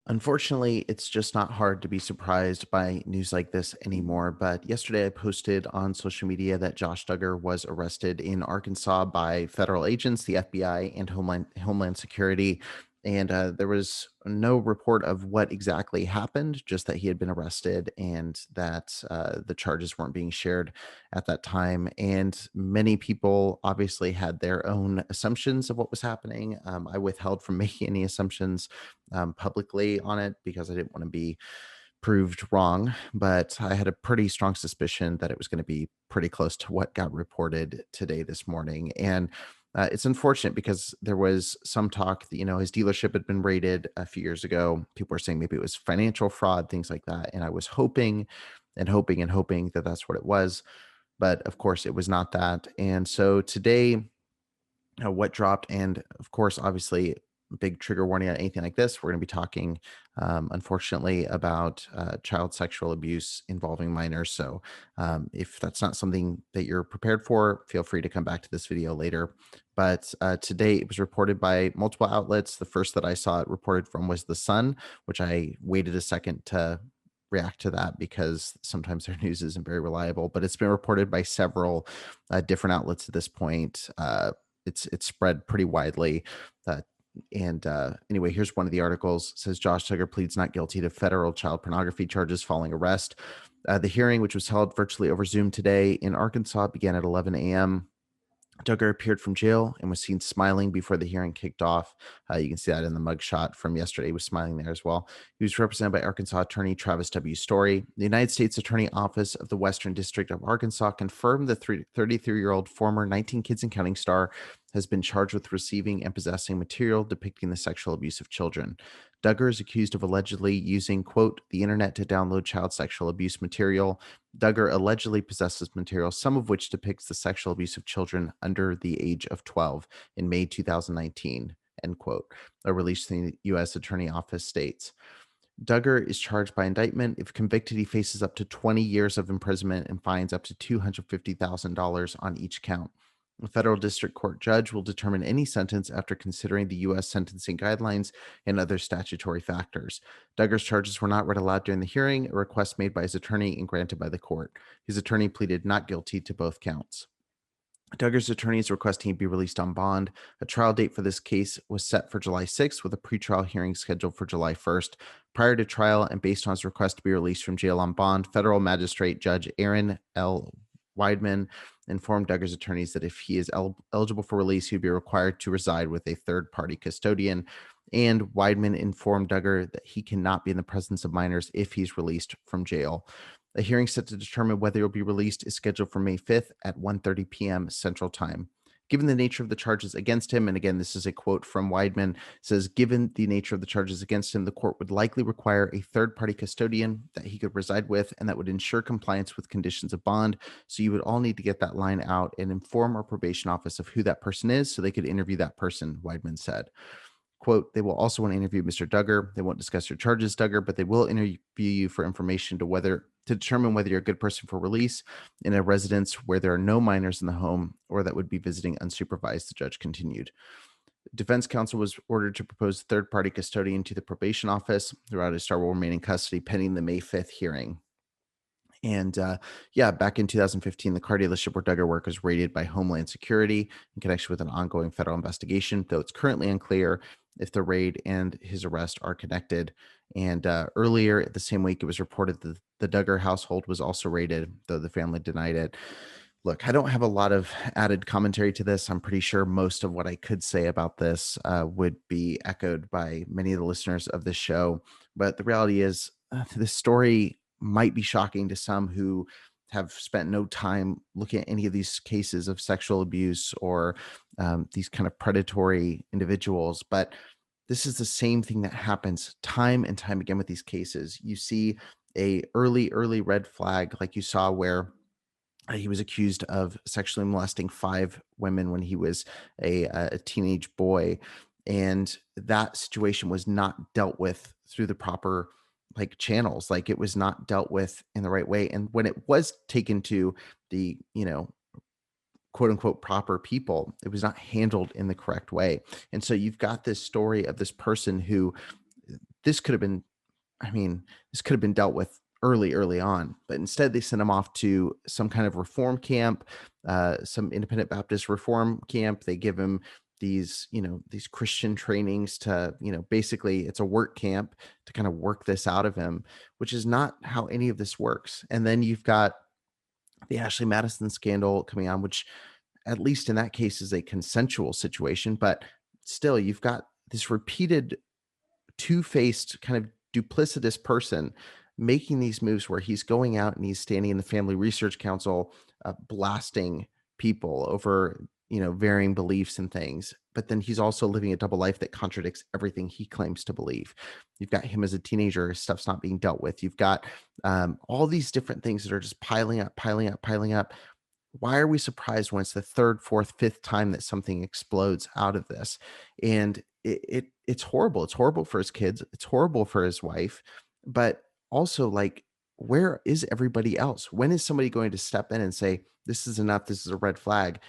Unfortunately, it's just not hard to be surprised by news like this anymore. But yesterday, I posted on social media that Josh Duggar was arrested in Arkansas by federal agents, the FBI, and Homeland Security. And there was no report of what exactly happened, just that he had been arrested and that the charges weren't being shared at that time. And many people obviously had their own assumptions of what was happening. I withheld from making any assumptions publicly on it because I didn't want to be proved wrong. But I had a pretty strong suspicion that it was going to be pretty close to what got reported today, this morning. And it's unfortunate because there was some talk that, his dealership had been raided a few years ago. People were saying maybe it was financial fraud, things like that. And I was hoping and hoping and hoping that that's what it was. But of course, it was not that. And so today, what dropped, and of course, obviously, big trigger warning on anything like this. We're going to be talking, unfortunately, about child sexual abuse involving minors. So, if that's not something that you're prepared for, feel free to come back to this video later. But today, it was reported by multiple outlets. The first that I saw it reported from was The Sun, which I waited a second to react to that because sometimes their news isn't very reliable. But it's been reported by several different outlets at this point. It's spread pretty widely. Uh, and Anyway, here's one of the articles. It says Josh Duggar pleads not guilty to federal child pornography charges following arrest. The hearing, which was held virtually over Zoom today in Arkansas, began at 11 a.m. Duggar appeared from jail and was seen smiling before the hearing kicked off. You can see that in the mugshot from yesterday. He was smiling there as well. He was represented by Arkansas attorney Travis W. Story. The United States Attorney Office of the Western District of Arkansas confirmed the 33-year-old former 19 Kids and Counting star has been charged with receiving and possessing material depicting the sexual abuse of children. Duggar is accused of allegedly using, quote, the internet to download child sexual abuse material. Duggar allegedly possesses material, some of which depicts the sexual abuse of children under the age of 12 in May 2019, end quote. A release from the U.S. Attorney Office states. Duggar is charged by indictment. If convicted, he faces up to 20 years of imprisonment and fines up to $250,000 on each count. A federal district court judge will determine any sentence after considering the U.S. sentencing guidelines and other statutory factors. Duggar's charges were not read aloud during the hearing, a request made by his attorney and granted by the court. His attorney pleaded not guilty to both counts. Duggar's attorney is requesting he be released on bond. A trial date for this case was set for July 6th, with a pretrial hearing scheduled for July 1st. Prior to trial, and based on his request to be released from jail on bond, federal magistrate Judge Aaron L. Weidman informed Duggar's attorneys that if he is eligible for release, he would be required to reside with a third party custodian. And Weidman informed Duggar that he cannot be in the presence of minors if he's released from jail. A hearing set to determine whether he will be released is scheduled for May 5th at 1:30 p.m. Central Time. Given the nature of the charges against him, and again, this is a quote from Weidman, says, given the nature of the charges against him, the court would likely require a third-party custodian that he could reside with and that would ensure compliance with conditions of bond. So you would all need to get that line out and inform our probation office of who that person is so they could interview that person, Weidman said. Quote, they will also want to interview Mr. Duggar. They won't discuss your charges, Duggar, but they will interview you for information to determine whether you're a good person for release in a residence where there are no minors in the home or that would be visiting unsupervised, the judge continued. Defense counsel was ordered to propose a third-party custodian to the probation office. Throughout his star will remain in custody pending the May 5th hearing. And Yeah, back in 2015, the car dealership where Duggar worked was raided by Homeland Security in connection with an ongoing federal investigation, though it's currently unclear if the raid and his arrest are connected. And Earlier the same week, it was reported that the Duggar household was also raided, though the family denied it. Look, I don't have a lot of added commentary to this. I'm pretty sure most of what I could say about this would be echoed by many of the listeners of this show. But the reality is, this story might be shocking to some who have spent no time looking at any of these cases of sexual abuse or these kind of predatory individuals. But this is the same thing that happens time and time again with these cases. You see a early red flag, like you saw where he was accused of sexually molesting 5 women when he was a teenage boy, and that situation was not dealt with through the proper channels. Like, it was not dealt with in the right way, and when it was taken to the quote unquote proper people, it was not handled in the correct way. And so you've got this story of this person who this could have been I mean, this could have been dealt with early on, but instead they sent him off to some kind of reform camp, some independent Baptist reform camp. They give him these Christian trainings to, basically it's a work camp to kind of work this out of him, which is not how any of this works. And then you've got the Ashley Madison scandal coming on, which at least in that case is a consensual situation, but still you've got this repeated two-faced kind of duplicitous person making these moves where he's going out and he's standing in the Family Research Council, blasting people over varying beliefs and things, but then he's also living a double life that contradicts everything he claims to believe. You've got him as a teenager, his stuff's not being dealt with. You've got all these different things that are just piling up. Why are we surprised when it's the third, fourth, fifth time that something explodes out of this? And it's horrible. It's horrible for his kids. It's horrible for his wife. But also, like, where is everybody else? When is somebody going to step in and say, "This is enough. This is a red flag.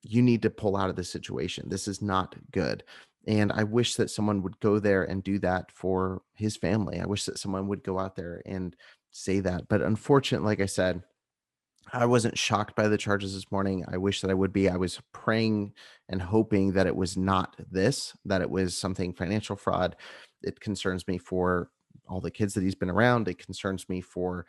You need to pull out of this situation. This is not good." And I wish that someone would go there and do that for his family. I wish that someone would go out there and say that. But unfortunately, like I said, I wasn't shocked by the charges this morning. I wish that I would be. I was praying and hoping that it was not this, that it was something financial fraud. It concerns me for all the kids that he's been around. It concerns me for,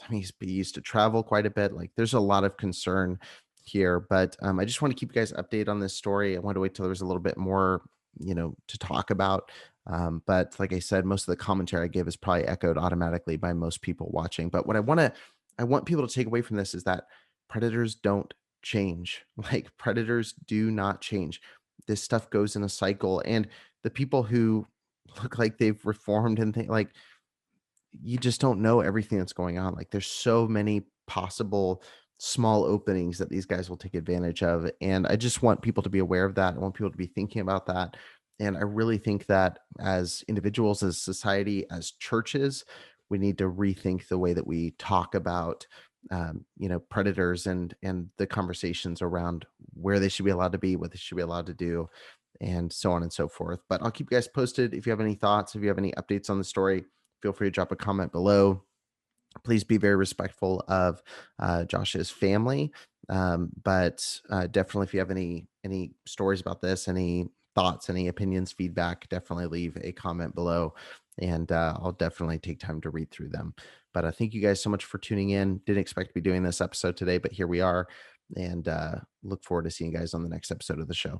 I mean, he used to travel quite a bit. Like, there's a lot of concern here, but I just want to keep you guys updated on this story. I want to wait till there was a little bit more, to talk about. But like I said, most of the commentary I give is probably echoed automatically by most people watching. But what I want people to take away from this is that predators don't change. Like, predators do not change. This stuff goes in a cycle, and the people who look like they've reformed and think like you just don't know everything that's going on. Like, there's so many possible small openings that these guys will take advantage of. And I just want people to be aware of that. I want people to be thinking about that. And I really think that as individuals, as society, as churches, we need to rethink the way that we talk about predators and the conversations around where they should be allowed to be, what they should be allowed to do, and so on and so forth. But I'll keep you guys posted. If you have any thoughts, if you have any updates on the story, feel free to drop a comment below. Please be very respectful of Josh's family. But definitely, if you have any stories about this, any thoughts, any opinions, feedback, definitely leave a comment below, and I'll definitely take time to read through them. But thank you guys so much for tuning in. Didn't expect to be doing this episode today, but here we are, and look forward to seeing you guys on the next episode of the show.